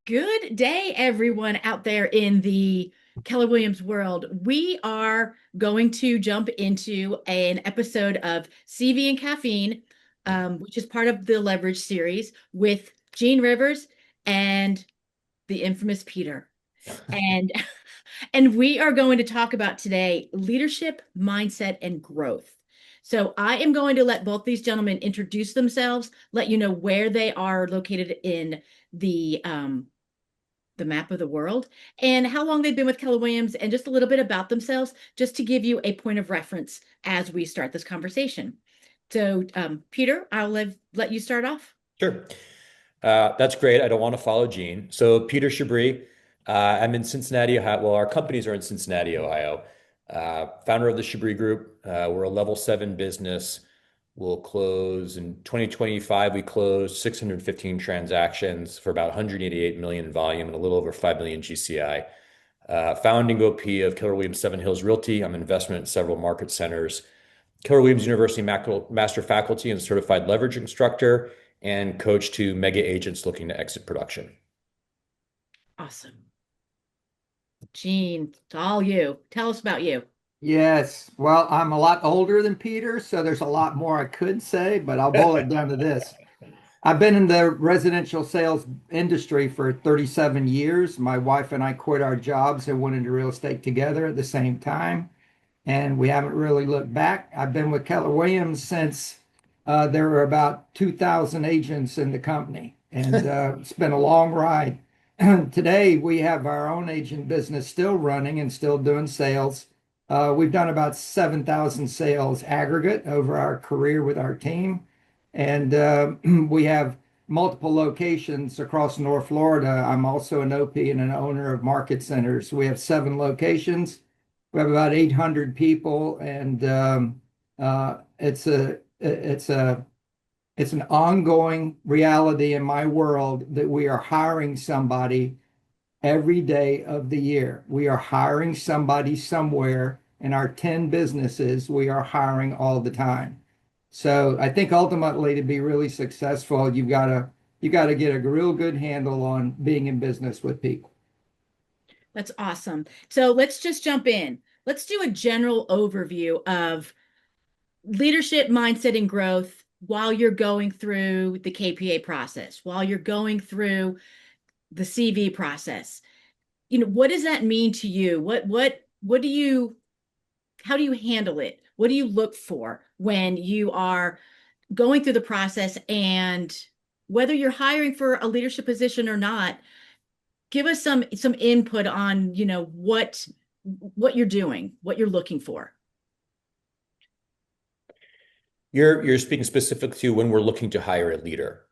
Good day, everyone out there in the Keller Williams world. We are going to jump into an episode of CV and Caffeine, which is part of the Leverage series with Gene Rivers and the infamous Peter. And and we are going to talk about today leadership, mindset, and growth. So I am going to let both these gentlemen introduce themselves, let you know where they are located in the map of the world, and how long they've been with Keller Williams, and just a little bit about themselves, just to give you a point of reference as we start this conversation. So, Peter, I'll let you start off. Sure. That's great. I don't want to follow Gene. So Peter Chabris, I'm in Cincinnati, Ohio. Well, our companies are in Cincinnati, Ohio. Founder of the Chabris Group. We're a level seven business. We'll close in 2025. We closed 615 transactions for about 188 million in volume and a little over 5 million GCI. Founding OP of Keller Williams Seven Hills Realty. I'm an investment in several market centers. Keller Williams University Master Faculty and Certified Leverage Instructor, and coach to mega agents looking to exit production. Awesome. Gene, it's all you. Tell us about you. Yes. Well, I'm a lot older than Peter, so there's a lot more I could say, but I'll boil it down to this. I've been in the residential sales industry for 37 years. My wife and I quit our jobs and went into real estate together at the same time, and we haven't really looked back. I've been with Keller Williams since there were about 2,000 agents in the company, and it's been a long ride. Today, we have our own agent business still running and still doing sales. We've done about 7,000 sales aggregate over our career with our team. And we have multiple locations across North Florida. I'm also an OP and an owner of market centers. We have 7 locations. We have about 800 people, and it's an ongoing reality in my world that we are hiring somebody every day of the year. We are hiring somebody somewhere in our 10 businesses. We are hiring all the time. So I think ultimately to be really successful, you got to get a real good handle on being in business with people. That's awesome. So let's just jump in. Let's do a general overview of leadership, mindset, and growth while you're going through the KPA process, while you're going through the CV process. What does that mean to you? What do you how do you handle it? What do you look for when you are going through the process, and whether you're hiring for a leadership position or not, give us some input on, what you're doing, what you're looking for. You're speaking specific to when we're looking to hire a leader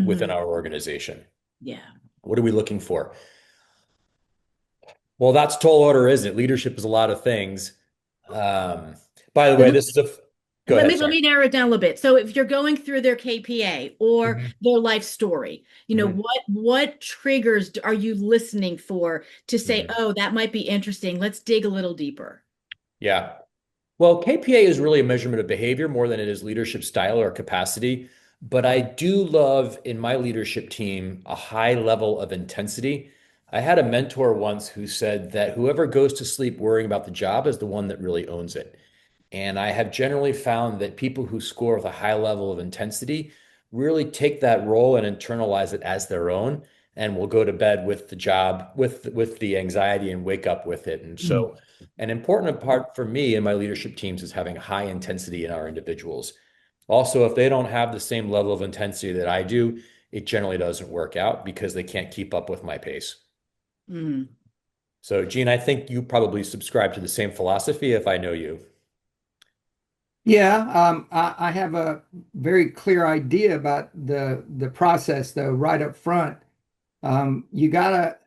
within Hmm. our organization. Yeah. What are we looking for? Well, that's tall order, isn't it? Leadership is a lot of things. Um, by the way, this is a. Go Let ahead. me let Sorry. me narrow it down a little bit. So if you're going through their KPA or Mhm. their life story, Mhm. what triggers are you listening for to say, Mhm. oh, that might be interesting. Let's dig a little deeper. Yeah. Well, KPA is really a measurement of behavior more than it is leadership style or capacity. But I do love in my leadership team a high level of intensity. I had a mentor once who said that whoever goes to sleep worrying about the job is the one that really owns it. And I have generally found that people who score with a high level of intensity really take that role and internalize it as their own and will go to bed with the job, with the anxiety and wake up with it. And Mm. so an important part for me and my leadership teams is having high intensity in our individuals. Also, if they don't have the same level of intensity that I do, it generally doesn't work out because they can't keep up with my pace. Mm. So, Gene, I think you probably subscribe to the same philosophy if I know you. Yeah, I have a very clear idea about the process though, right up front. You gotta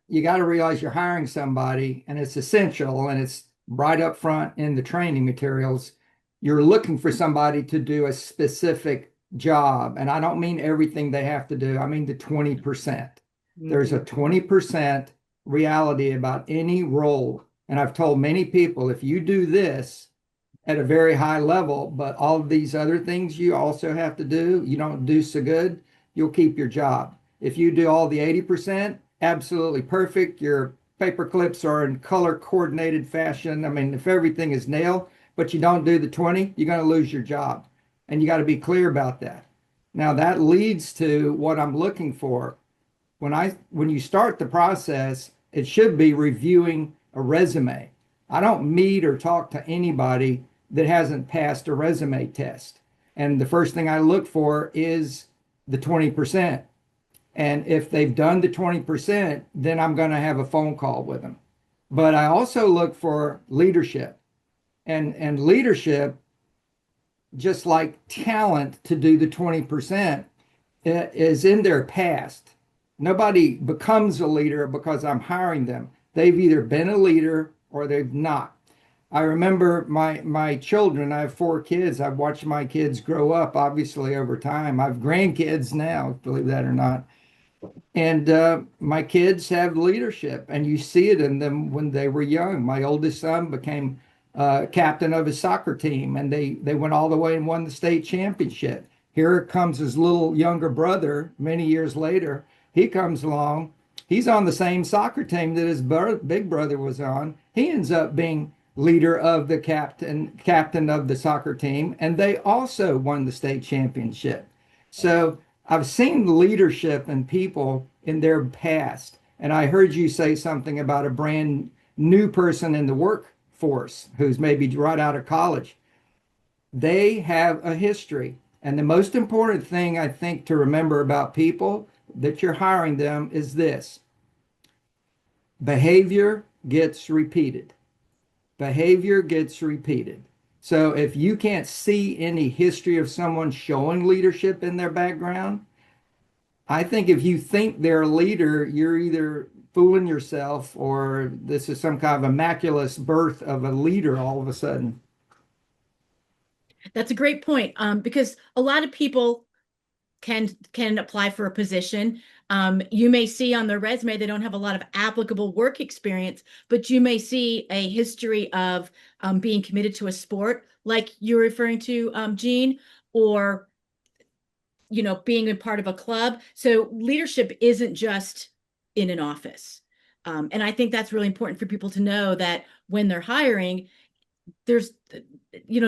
realize you're hiring somebody, and it's essential, and it's right up front in the training materials. You're looking for somebody to do a specific job, and I don't mean everything they have to do. I mean the 20%. There's Mhm. a 20% reality about any role, and I've told many people if you do this at a very high level, but all of these other things you also have to do, you don't do so good, you'll keep your job. If you do all the 80%, absolutely perfect. Your paper clips are in color coordinated fashion. I mean, if everything is nailed, but you don't do the 20, you're going to lose your job. And you got to be clear about that. Now that leads to what I'm looking for. When you start the process, it should be reviewing a resume. I don't meet or talk to anybody that hasn't passed a resume test. And the first thing I look for is the 20%. And if they've done the 20%, then I'm going to have a phone call with them. But I also look for leadership. And leadership, just like talent to do the 20%, is in their past. Nobody becomes a leader because I'm hiring them. They've either been a leader or they've not. I remember my children, I have 4 kids. I've watched my kids grow up, obviously, over time. I have grandkids now, believe that or not. And my kids have leadership, and you see it in them when they were young. My oldest son became captain of his soccer team, and they went all the way and won the state championship. Here comes his little younger brother many years later. He comes along. He's on the same soccer team that his big brother was on. He ends up being leader of the captain of the soccer team, and they also won the state championship. So I've seen leadership in people in their past. And I heard you say something about a brand new person in the workforce who's maybe right out of college. They have a history. And the most important thing I think to remember about people that you're hiring them is this: behavior gets repeated. Behavior gets repeated. So if you can't see any history of someone showing leadership in their background, I think if you think they're a leader, you're either fooling yourself or this is some kind of immaculate birth of a leader all of a sudden. That's a great point, because a lot of people can apply for a position. You may see on their resume they don't have a lot of applicable work experience, but you may see a history of being committed to a sport, like you're referring to, Gene, or being a part of a club. So leadership isn't just in an office. And I think that's really important for people to know that when they're hiring, there's,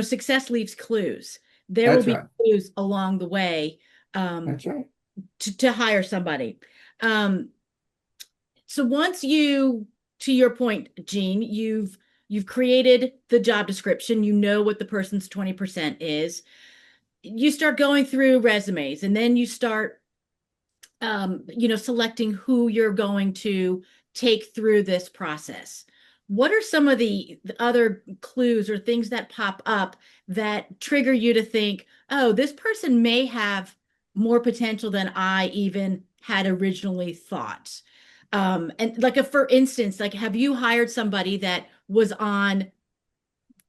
success leaves clues. There will That's be right. clues along the way, um, That's right. to hire somebody. Um, so once to your point, Gene, you've created the job description, you know what the person's 20% is. You start going through resumes, and then you start selecting who you're going to take through this process. What are some of the other clues or things that pop up that trigger you to think, oh, this person may have more potential than I even had originally thought? And like, for instance, like, have you hired somebody that was on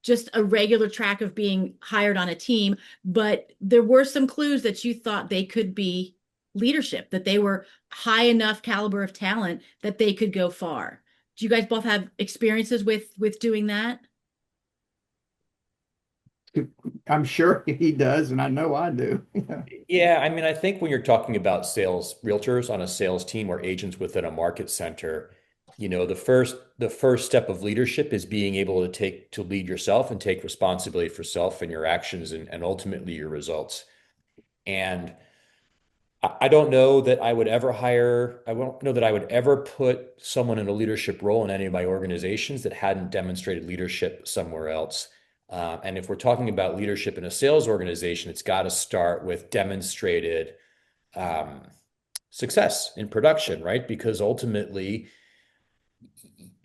just a regular track of being hired on a team, but there were some clues that you thought they could be leadership, that they were high enough caliber of talent that they could go far? Do you guys both have experiences with doing that? I'm sure he does, and I know I do. Yeah, I mean, I think when you're talking about sales realtors on a sales team or agents within a market center, the first step of leadership is being able to lead yourself and take responsibility for self and your actions and ultimately your results. And I don't know that I would ever I don't know that I would ever put someone in a leadership role in any of my organizations that hadn't demonstrated leadership somewhere else. And if we're talking about leadership in a sales organization, it's got to start with demonstrated um, success in production, right? Because ultimately,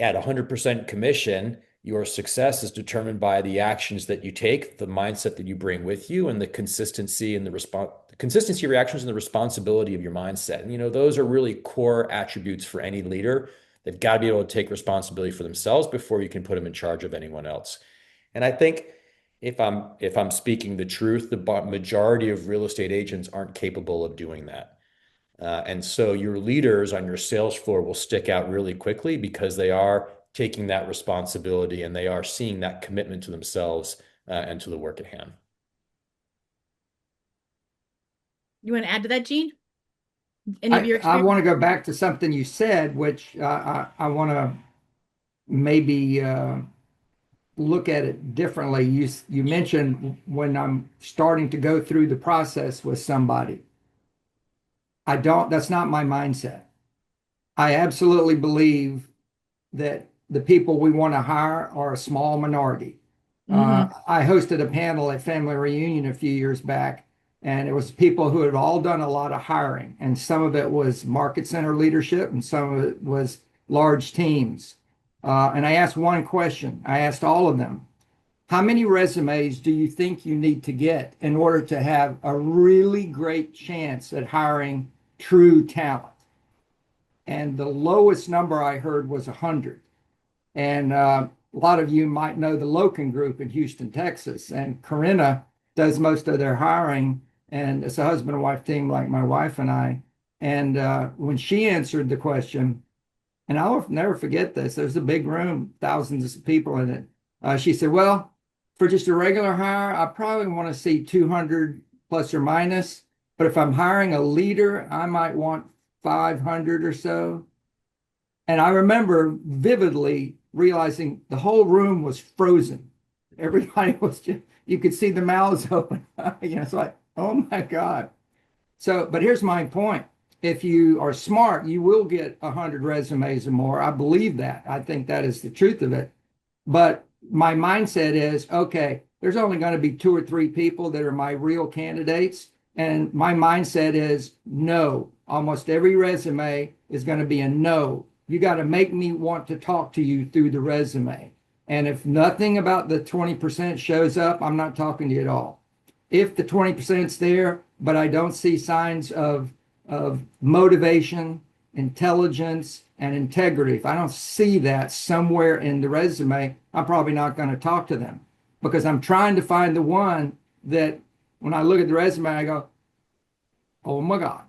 at 100% commission, your success is determined by the actions that you take, the mindset that you bring with you, and the consistency and the consistency of your actions and the responsibility of your mindset. And those are really core attributes for any leader. They've got to be able to take responsibility for themselves before you can put them in charge of anyone else. And I think if I'm speaking the truth, the majority of real estate agents aren't capable of doing that. And so your leaders on your sales floor will stick out really quickly because they are taking that responsibility and they are seeing that commitment to themselves and to the work at hand. You want to add to that, Gene? Any of your I experience? want to go back to something you said, which I want to maybe look at it differently. You mentioned when I'm starting to go through the process with somebody. That's not my mindset. I absolutely believe that the people we want to hire are a small minority. Hmm. I hosted a panel at Family Reunion a few years back, and it was people who had all done a lot of hiring, and some of it was market center leadership, and some of it was large teams. And I asked one question. I asked all of them, how many resumes do you think you need to get in order to have a really great chance at hiring true talent? And the lowest number I heard was 100. And a lot of you might know the Loken Group in Houston, Texas. And Corinna does most of their hiring. And it's a husband and wife team like my wife and I. And when she answered the question, and I'll never forget this, there's a big room, thousands of people in it. She said, well, for just a regular hire, I probably want to see 200 plus or minus. But if I'm hiring a leader, I might want 500 or so. And I remember vividly realizing the whole room was frozen. Everybody was just, you could see the mouths open. It's like, oh my God. So, but here's my point. If you are smart, you will get 100 resumes or more. I believe that. I think that is the truth of it. But my mindset is, okay, there's only going to be two or three people that are my real candidates. And my mindset is no. Almost every resume is going to be a no. You got to make me want to talk to you through the resume. And if nothing about the 20% shows up, I'm not talking to you at all. If the 20% is there, but I don't see signs of motivation, intelligence, and integrity, if I don't see that somewhere in the resume, I'm probably not going to talk to them because I'm trying to find the one that when I look at the resume, I go, oh my God,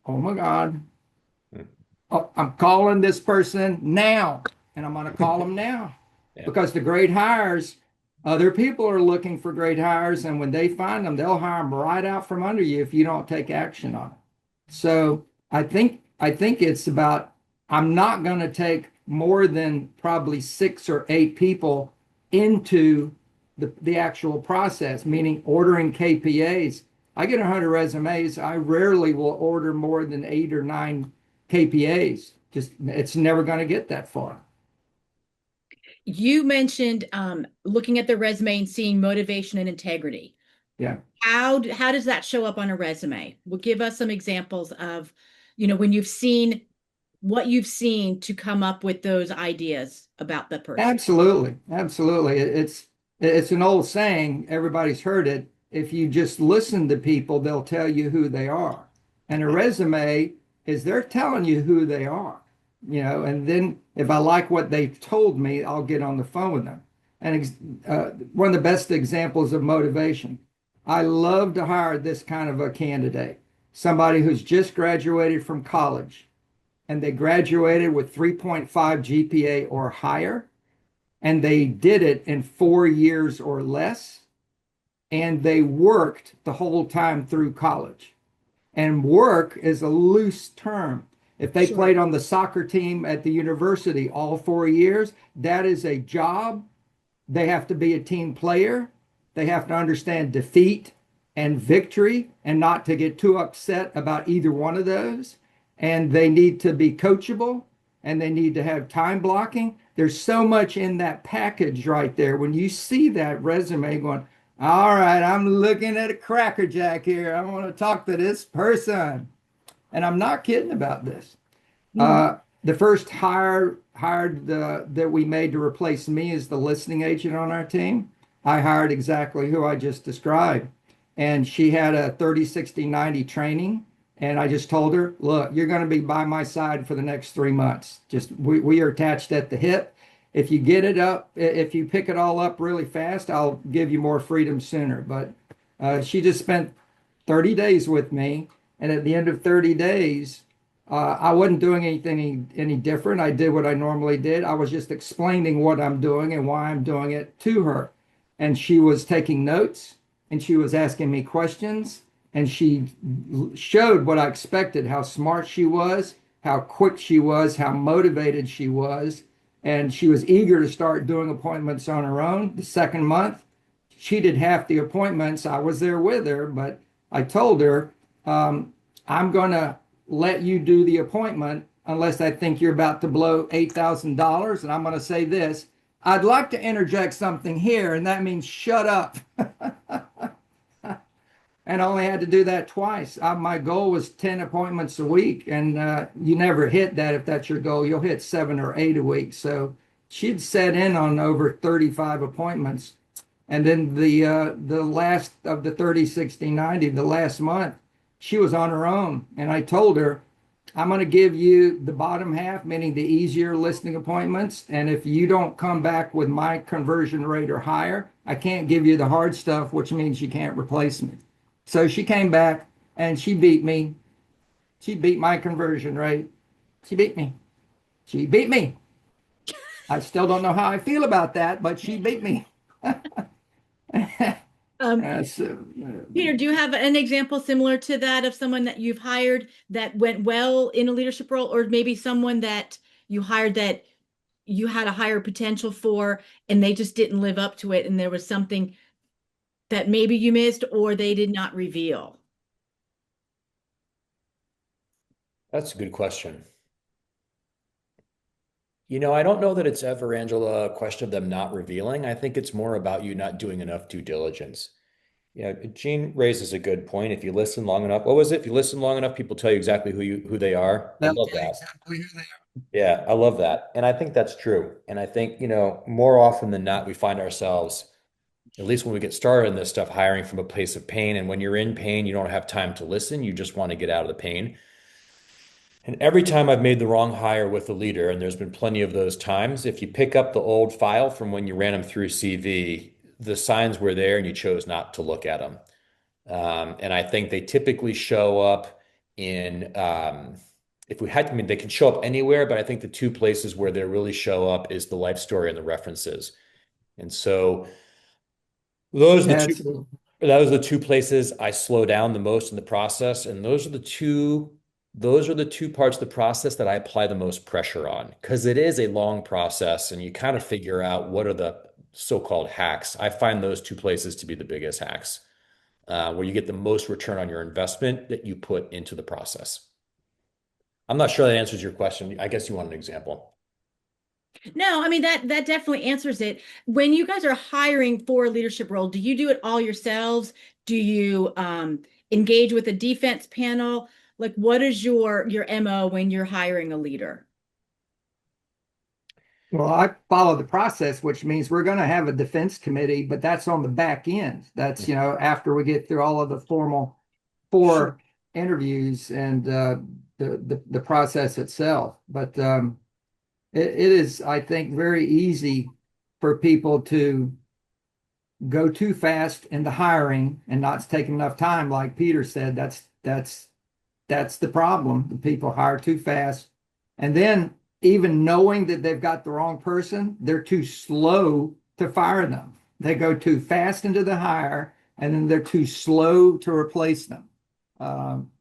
oh my God, oh, I'm calling this person now, and I'm going to call them now Yeah. because the great hires, other people are looking for great hires, and when they find them, they'll hire them right out from under you if you don't take action on it. So I think it's about I'm not going to take more than probably 6 or 8 people into the actual process, meaning ordering KPAs. I get 100 resumes. I rarely will order more than 8 or 9 KPAs. Just it's never going to get that far. You mentioned looking at the resume and seeing motivation and integrity. Yeah. How does that show up on a resume? Well, give us some examples of, when you've seen what you've seen to come up with those ideas about the person. Absolutely, absolutely. It's an old saying, everybody's heard it. If you just listen to people, they'll tell you who they are. And a resume is they're telling you who they are, and then if I like what they've told me, I'll get on the phone with them. And one of the best examples of motivation, I love to hire this kind of a candidate, somebody who's just graduated from college and they graduated with 3.5 GPA or higher, and they did it in 4 years or less, and they worked the whole time through college. And work is a loose term. If they Sure. played on the soccer team at the university all 4 years, that is a job. They have to be a team player. They have to understand defeat and victory and not to get too upset about either one of those. And they need to be coachable and they need to have time blocking. There's so much in that package right there. When you see that resume going, all right, I'm looking at a crackerjack here. I want to talk to this person. And I'm not kidding about this. Mhm. The first hired that we made to replace me as the listing agent on our team. I hired exactly who I just described. And she had a 30, 60, 90 training. And I just told her, look, you're going to be by my side for the next 3 months. Just we are attached at the hip. If you get it up, if you pick it all up really fast, I'll give you more freedom sooner. But she just spent 30 days with me. And at the end of 30 days, I wasn't doing anything any different. I did what I normally did. I was just explaining what I'm doing and why I'm doing it to her. And she was taking notes and she was asking me questions and she showed what I expected, how smart she was, how quick she was, how motivated she was. And she was eager to start doing appointments on her own. The second month, she did half the appointments. I was there with her, but I told her, I'm going to let you do the appointment unless I think you're about to blow $8,000. And I'm going to say this, I'd like to interject something here, and that means shut up. And I only had to do that twice. My goal was 10 appointments a week, and you never hit that if that's your goal. You'll hit 7 or 8 a week. So she'd set in on over 35 appointments. And then the last of the 30, 60, 90, the last month, she was on her own. And I told her, I'm going to give you the bottom half, meaning the easier listing appointments. And if you don't come back with my conversion rate or higher, I can't give you the hard stuff, which means you can't replace me. So she came back and she beat me. She beat my conversion rate. She beat me. She beat me. I still don't know how I feel about that, but she beat me. Um, That's, Peter, do you have an example similar to that of someone that you've hired that went well in a leadership role, or maybe someone that you hired that you had a higher potential for and they just didn't live up to it and there was something that maybe you missed or they did not reveal? That's a good question. I don't know that it's ever, Angela, a question of them not revealing. I think it's more about you not doing enough due diligence. Gene raises a good point. If you listen long enough, what was it? If you listen long enough, people tell you exactly who they are. I they'll love tell you that. exactly who they Yeah, I love that. And I think that's true. And I think, more often than not, we find ourselves, at least when we get started in this stuff, hiring from a place of pain. And when you're in pain, you don't have time to listen. You just want to get out of the pain. And every time I've made the wrong hire with a leader, and there's been plenty of those times, if you pick up the old file from when you ran them through CV, the signs were there and you chose not to look at them. And I think they typically show up in, if we had, I mean, they can show up anywhere, but I think the two places where they really show up is the life story and the references. And so those are the two, That's those are the two places I slow down the most in the process. And those are the two parts of the process that I apply the most pressure on because it is a long process and you kind of figure out what are the so-called hacks. I find those two places to be the biggest hacks, where you get the most return on your investment that you put into the process. I'm not sure that answers your question. I guess you want an example. No, I mean that definitely answers it. When you guys are hiring for a leadership role, do you do it all yourselves? Do you engage with a defense panel? Like what is your MO when you're hiring a leader? Well, I follow the process, which means we're going to have a defense committee, but that's on the back end. That's, after we get through all of the formal Sure. 4 interviews and the process itself. But it is, I think, very easy for people to go too fast in the hiring and not take enough time. Like Peter said, that's the problem. The people hire too fast. And then even knowing that they've got the wrong person, they're too slow to fire them. They go too fast into the hire and then they're too slow to replace them. Um,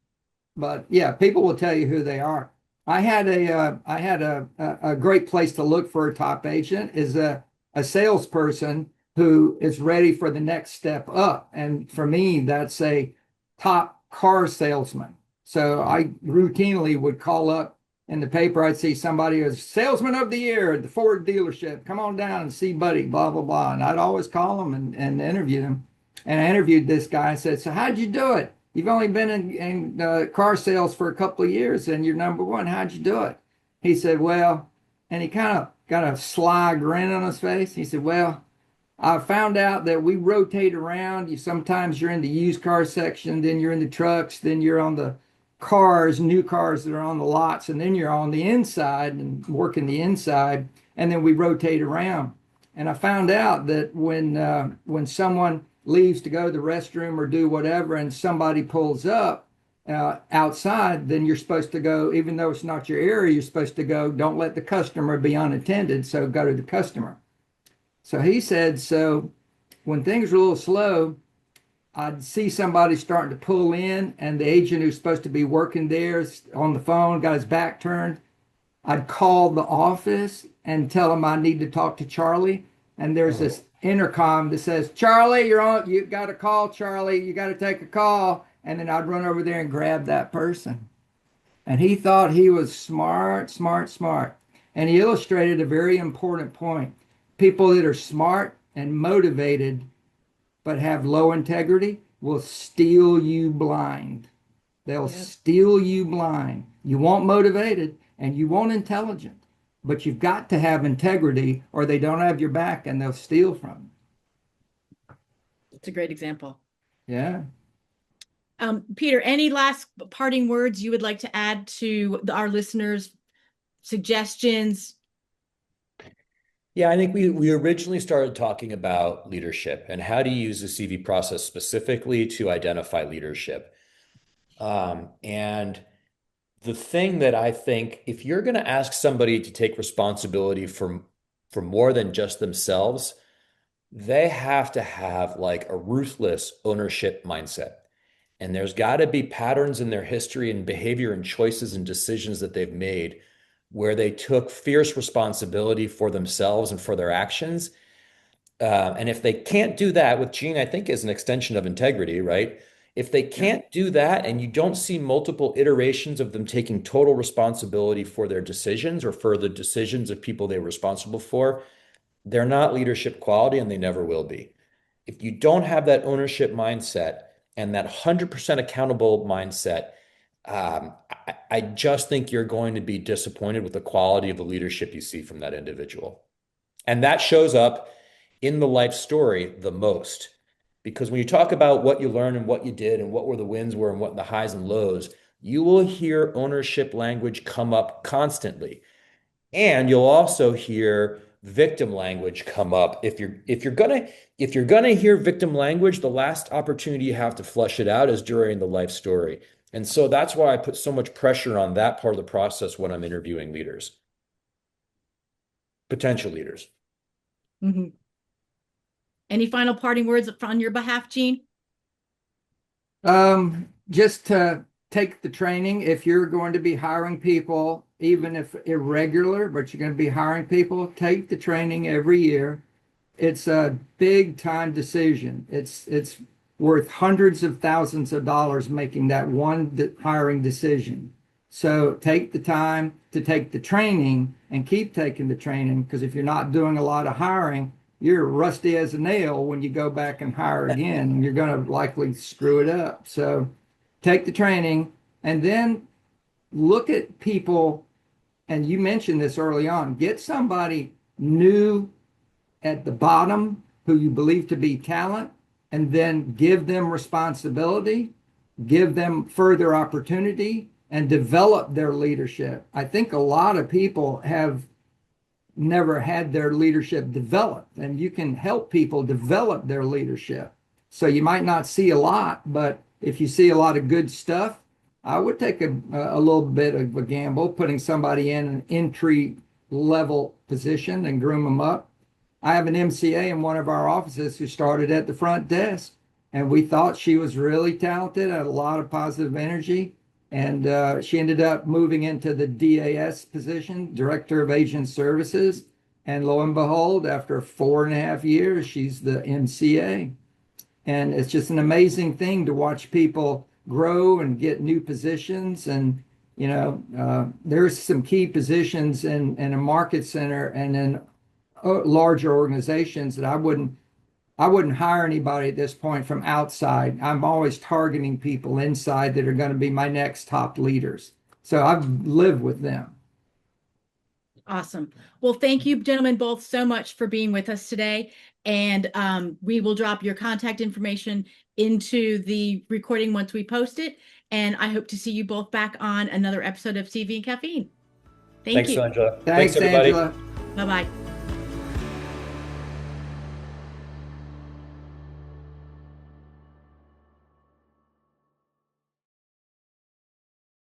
but yeah, people will tell you who they are. I had a great place to look for a top agent is a salesperson who is ready for the next step up. And for me, that's a top car salesman. So I routinely would call up in the paper. I'd see somebody as salesman of the year at the Ford dealership. Come on down and see Buddy, blah, blah, blah. And I'd always call them and interview them. And I interviewed this guy and said, so how'd you do it? You've only been in car sales for a couple of years and you're number one. How'd you do it? He said, well, and he kind of got a sly grin on his face. He said, well, I found out that we rotate around. Sometimes you're in the used car section, then you're in the trucks, then you're on the cars, new cars that are on the lots, and then you're on the inside and working the inside, and then we rotate around. And I found out that when someone leaves to go to the restroom or do whatever, and somebody pulls up outside, then you're supposed to go, even though it's not your area, you're supposed to go, don't let the customer be unattended, so go to the customer. So he said, so when things are a little slow, I'd see somebody starting to pull in, and the agent who's supposed to be working there is on the phone, got his back turned. I'd call the office and tell them I need to talk to Charlie. And there's Oh, this intercom that says, Charlie, you're on, you got to call Charlie, you got to take a call. And then I'd run over there and grab that person. And he thought he was smart, smart, smart. And he illustrated a very important point. People that are smart and motivated but have low integrity will steal you blind. They'll Yep. steal you blind. You want motivated and you want intelligent, but you've got to have integrity or they don't have your back and they'll steal from It's a great example. you. Yeah. Peter, any last parting words you would like to add to our listeners' suggestions? yeah, I think we originally started talking about leadership and how to use the CV process specifically to identify leadership. And the thing that I think, if you're going to ask somebody to take responsibility for more than just themselves, they have to have like a ruthless ownership mindset. And there's got to be patterns in their history and behavior and choices and decisions that they've made where they took fierce responsibility for themselves and for their actions. And if they can't do that, with Gene, I think is an extension of integrity, right? If they Yeah. can't do that and you don't see multiple iterations of them taking total responsibility for their decisions or for the decisions of people they're responsible for, they're not leadership quality and they never will be. If you don't have that ownership mindset and that 100% accountable mindset, I just think you're going to be disappointed with the quality of the leadership you see from that individual. And that shows up in the life story the most. Because when you talk about what you learned and what you did and what were the wins were and what the highs and lows, you will hear ownership language come up constantly. And you'll also hear victim language come up. If you're gonna hear victim language, the last opportunity you have to flush it out is during the life story. And so that's why I put so much pressure on that part of the process when I'm interviewing leaders, potential leaders. Mhm. Any final parting words on your behalf, Gene? Just to take the training, if you're going to be hiring people, even if irregular, but you're going to be hiring people, take the training every year. It's a big time decision. It's worth hundreds of thousands of dollars making that one hiring decision. So take the time to take the training and keep taking the training because if you're not doing a lot of hiring, you're rusty as a nail when you go back and hire again, and you're going to likely screw it up. So take the training and then look at people. And you mentioned this early on, get somebody new at the bottom who you believe to be talent, and then give them responsibility, give them further opportunity, and develop their leadership. I think a lot of people have never had their leadership developed, and you can help people develop their leadership. So you might not see a lot, but if you see a lot of good stuff, I would take a little bit of a gamble putting somebody in an entry level position and groom them up. I have an MCA in one of our offices who started at the front desk, and we thought she was really talented, had a lot of positive energy, and she ended up moving into the DAS position, Director of Agent Services. And lo and behold, after 4.5 years, she's the MCA. And it's just an amazing thing to watch people grow and get new positions. And, there's some key positions in a market center and in larger organizations that I wouldn't hire anybody at this point from outside. I'm always targeting people inside that are going to be my next top leaders. So I've lived with them. Awesome. Well, thank you, gentlemen, both so much for being with us today. And we will drop your contact information into the recording once we post it. And I hope to see you both back on another episode of CV and Caffeine. Thank Thanks, you. Angela. Thanks, Thanks, everybody. Angela. Bye-bye.